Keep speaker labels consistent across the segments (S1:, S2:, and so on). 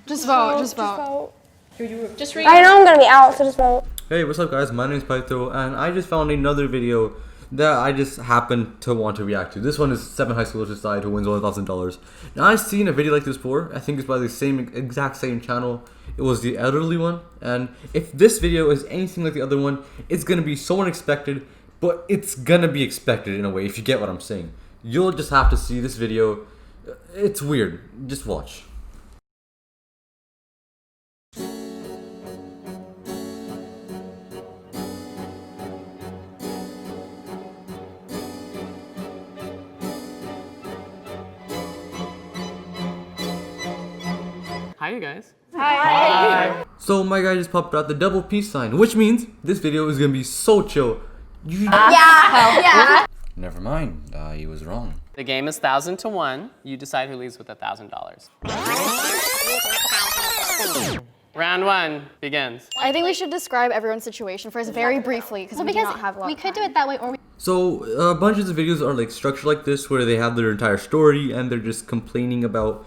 S1: Just vote. Just vote.
S2: Just read. I know I'm gonna be out, so just vote.
S3: Hey, what's up guys? My name is Pythro and I just found another video that I just happened to want to react to. This one is 7 high schoolers decide who wins $1,000. Now I've seen a video like this before. I think it's by the exact same channel. It was the elderly one, and if this video is anything like the other one, it's gonna be so unexpected, but it's gonna be expected in a way, if you get what I'm saying. You'll just have to see this video. It's weird. Just watch.
S4: Hi, you guys.
S2: Hi.
S3: So my guy just popped out the double peace sign, which means this video is gonna be so chill.
S2: Yeah.
S3: Never mind, he was wrong.
S4: The game is 1,000 to 1. You decide who leaves with $1,000. Round 1 begins.
S1: I think we should describe everyone's situation first very briefly because we do not have a lot
S2: we
S1: of
S2: could do
S1: time.
S2: it that way, or we
S3: So bunches of videos are like structured like this, where they have their entire story and they're just competing about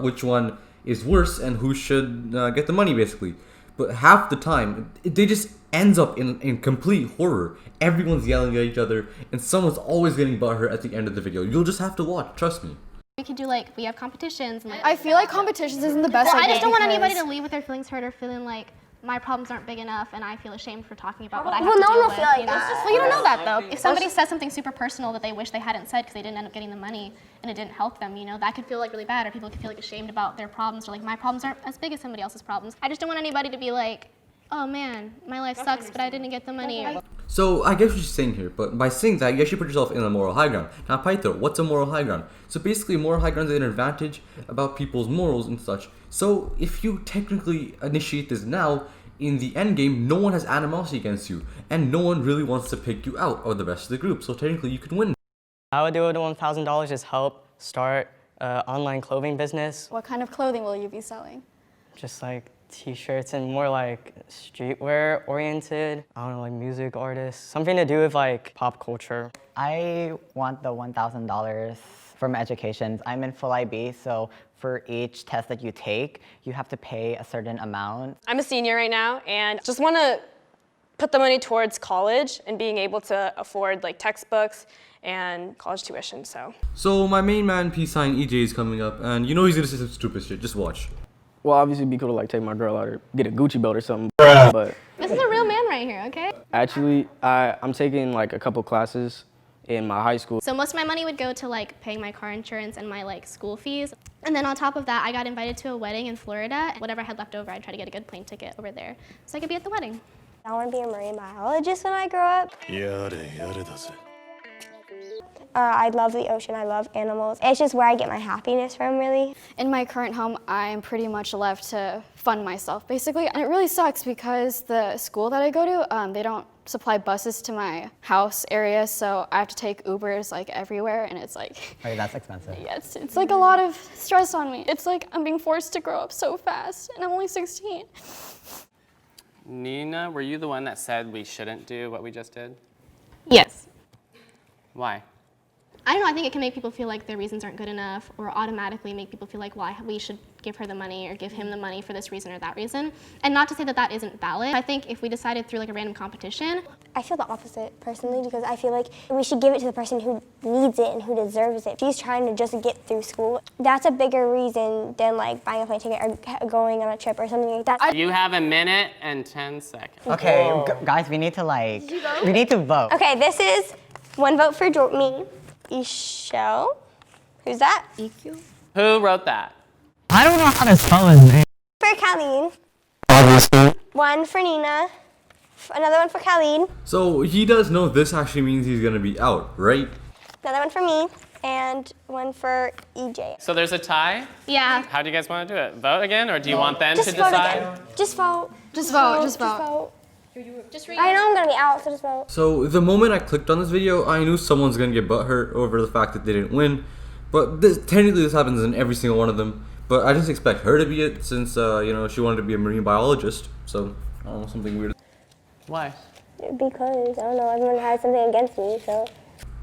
S3: which one is worse and who should get the money basically. But half the time, they just ends up in complete horror. Everyone's yelling at each other and someone's always getting butthurt at the end of the video. You'll just have to watch, trust me.
S2: we could do like we have competitions and like.
S1: I feel like competitions isn't the best
S2: Well, I
S1: idea
S2: just don't want
S1: because-
S2: anybody to leave with their feelings hurt or feeling like my problems aren't big enough and I feel ashamed for talking about what I have
S5: Well,
S2: to
S5: no
S2: deal
S5: one will
S2: with.
S5: feel like
S2: you know?
S5: that.
S2: Well, you don't know that though. If somebody says something super personal that they wish they hadn't said because they didn't end up getting the money and it didn't help them, you know, that could feel like really bad, or people could feel like ashamed about their problems, or like my problems aren't as big as somebody else's problems. I just don't want anybody to be like, oh man, my life sucks, but I didn't get the money.
S3: So I get what you're saying here, but by saying that, you actually put yourself in a moral high ground. Now, Pythro, what's a moral high ground? So basically, moral high ground is an advantage about people's morals and such. So if you technically initiate this now, in the end game, no one has animosity against you, and no one really wants to pick you out of the rest of the group. So technically, you could win.
S6: I would do with $1,000 is help start an online clothing business.
S1: What kind of clothing will you be selling?
S6: Just like t-shirts and more like streetwear oriented. I don't know, like music artists. Something to do with like pop culture.
S7: I want the $1,000 from education. I'm in full IB, so for each test that you take, you have to pay a certain amount.
S8: I'm a senior right now and just want to put the money towards college and being able to afford like textbooks and college tuition, so.
S3: So my main man, peace sign EJ, is coming up, and you know he's gonna say some stupid shit. Just watch.
S9: Well, obviously it'd be cool to like take my girl out or get a Gucci belt or something, but
S2: This is a real man right here, okay?
S9: actually I'm taking like a couple classes in my high school.
S2: So most of my money would go to like paying my car insurance and my like school fees. And then on top of that, I got invited to a wedding in Florida. Whatever I had left over, I'd try to get a good plane ticket over there so I could be at the wedding.
S5: I want to be a marine biologist when I grow up. I love the ocean, I love animals. It's just where I get my happiness from, really.
S1: In my current home, I'm pretty much left to fund myself, basically. And it really sucks because the school that I go to, they don't supply buses to my house area, so I have to take Ubers like everywhere, and it's like,
S7: Oh, that's expensive.
S1: yeah, it's like a lot of stress on me. It's like I'm being forced to grow up so fast, and I'm only 16.
S4: Nina, were you the one that said we shouldn't do what we just did?
S2: Yes.
S4: Why?
S2: I don't know, I think it can make people feel like their reasons aren't good enough, or automatically make people feel like, why we should give her the money or give him the money for this reason or that reason. And not to say that that isn't valid. I think if we decided through like a random competition.
S5: I feel the opposite, personally, because I feel like we should give it to the person who needs it and who deserves it. She's trying to just get through school. That's a bigger reason than like buying a plane ticket or going on a trip or something like that.
S4: You have 1 minute and 10 seconds.
S7: Okay, guys, we need to we need to vote.
S5: Okay, this is one vote for me. Ishel. Who's that?
S1: EQ?
S4: Who wrote that?
S7: I don't know how to spell his name.
S5: For Colleen.
S7: Obviously.
S5: One for Nina. Another one for Colleen.
S3: So he does know this actually means he's gonna be out, right?
S5: Another one for me. And one for EJ.
S4: So there's a tie?
S2: Yeah.
S4: How do you guys want to do it? Vote again, or do you want them
S5: Just
S4: to
S5: vote
S4: decide?
S5: again. Just vote.
S1: Just vote, just vote.
S2: Just read.
S5: I know I'm gonna be out, so just vote.
S3: So the moment I clicked on this video, I knew someone's gonna get butthurt over the fact that they didn't win. But technically this happens in every single one of them. But I didn't expect her to be it since, you know, she wanted to be a marine biologist. So, I don't know, something weird.
S4: Why?
S5: Because, I don't know, everyone has something against me, so.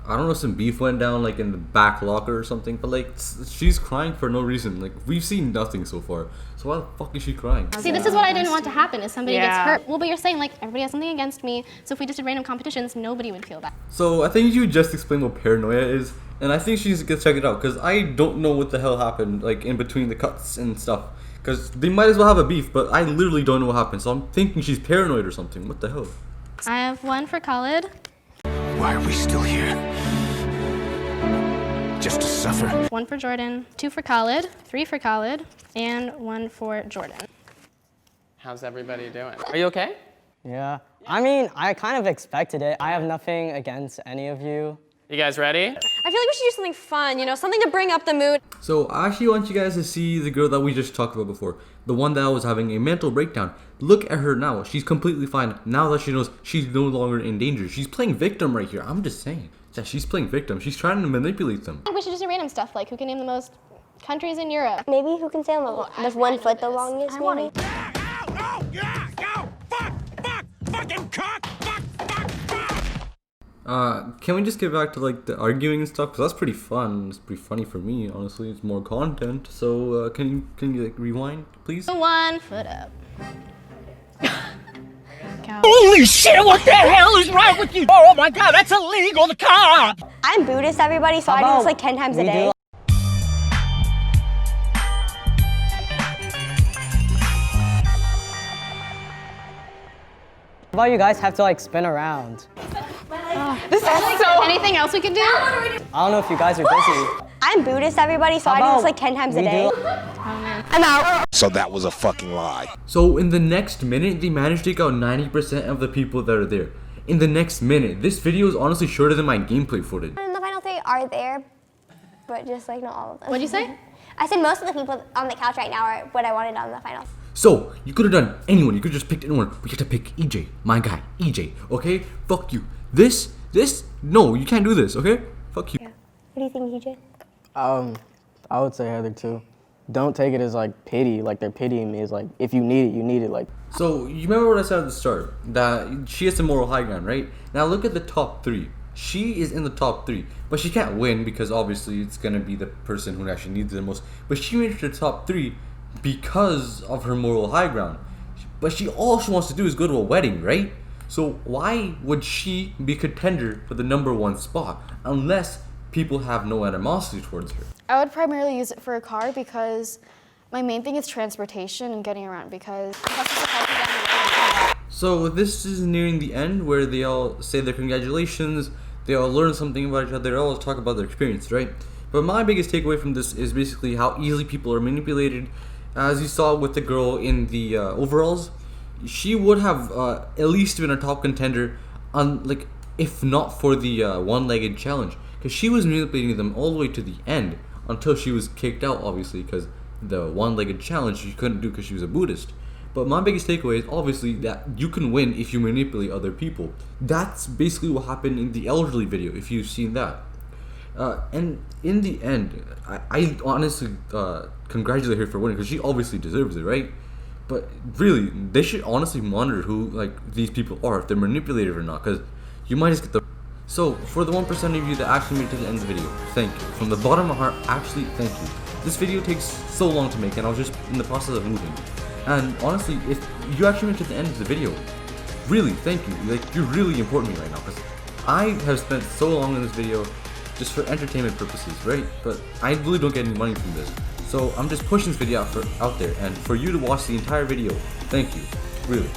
S3: I don't know, some beef went down like in the back locker or something, but like she's crying for no reason. Like we've seen nothing so far. So why the fuck is she crying?
S2: See, this is what I didn't want to happen, is somebody gets
S8: Yeah.
S2: hurt. Well, but you're saying like everybody has something against me, so if we just did random competitions, nobody would feel that.
S3: So I think you just explained what paranoia is, and I think she needs to check it out because I don't know what the hell happened like in between the cuts and stuff. Because they might as well have a beef, but I literally don't know what happened. So I'm thinking she's paranoid or something. What the hell?
S2: I have 1 for Khalid,
S10: Why are we still here? Just to suffer?
S2: 1 for Jordan, 2 for Khalid, 3 for Khalid, and 1 for Jordan.
S4: How's everybody doing? Are you okay?
S6: Yeah. I mean, I kind of expected it. I have nothing against any of you.
S4: You guys ready?
S8: I feel like we should do something fun, you know, something to bring up the mood.
S3: So I actually want you guys to see the girl that we just talked about before. The one that was having a mental breakdown. Look at her now. She's completely fine now that she knows she's no longer in danger. She's playing victim right here. I'm just saying. Yeah, she's playing victim. She's trying to manipulate them.
S2: I think we should just do random stuff, like who can name the most countries in Europe.
S5: Maybe who can stay on the 1 foot the longest, maybe?
S3: Can we just get back to like the arguing and stuff? Cause that's pretty fun. It's pretty funny for me, honestly. It's more content. So can you like rewind, please?
S2: 1 foot up.
S10: Holy shit, what the hell is wrong with you? Oh my god, that's illegal, the cop!
S5: I'm Buddhist, everybody, so I do this like 10 times a
S6: we
S5: day.
S6: How about you guys have to like spin around?
S2: This is so. Anything else we could do?
S6: I don't know if you guys are busy.
S5: I'm Buddhist, everybody, so I do this like 10 times a day. I'm out.
S10: So that was a fucking lie.
S3: So in the next minute, they managed to take out 90% of the people that are there. In the next minute, this video is honestly shorter than my gameplay footage.
S5: And the final 3 are there, but just like not all of them.
S2: What'd you say?
S5: I said most of the people on the couch right now are what I wanted on the finals.
S3: So, you could have done anyone, you could have just picked anyone, but you have to pick EJ, my guy, EJ, okay? Fuck you. This, no, you can't do this, okay? Fuck you.
S5: Yeah. What do you think, EJ?
S9: I would say Heather too. Don't take it as like pity, like they're pitying me. It's like if you need it, you need it. Like.
S3: So, you remember what I said at the start? That she has the moral high ground, right? Now look at the top 3. She is in the top 3, but she can't win because obviously it's gonna be the person who actually needs it the most. But she made it to the top 3 because of her moral high ground. But all she wants to do is go to a wedding, right? So why would she be a contender for the #1 spot unless people have no animosity towards her?
S1: I would primarily use it for a car because my main thing is transportation and getting around because
S3: So this is nearing the end where they all say their congratulations, they all learn something about each other, they all talk about their experience, right? But my biggest takeaway from this is basically how easily people are manipulated. As you saw with the girl in the overalls, she would have at least been a top contender on like if not for the one-legged challenge, because she was manipulating them all the way to the end until she was kicked out, obviously, because the one-legged challenge she couldn't do because she was a Buddhist. But my biggest takeaway is obviously that you can win if you manipulate other people. That's basically what happened in the elderly video, if you've seen that. And in the end, I honestly congratulate her for winning because she obviously deserves it, right? But really, they should honestly monitor who like these people are, if they're manipulated or not, because you might just get the. So for the 1% of you that actually made it to the end of the video, thank you. From the bottom of my heart, actually thank you. This video takes so long to make, and I was just in the process of moving. And honestly, if you actually made it to the end of the video, really thank you. Like you're really important to me right now because I have spent so long in this video just for entertainment purposes, right? But I really don't get any money from this. So I'm just pushing this video out there, and for you to watch the entire video, thank you, really.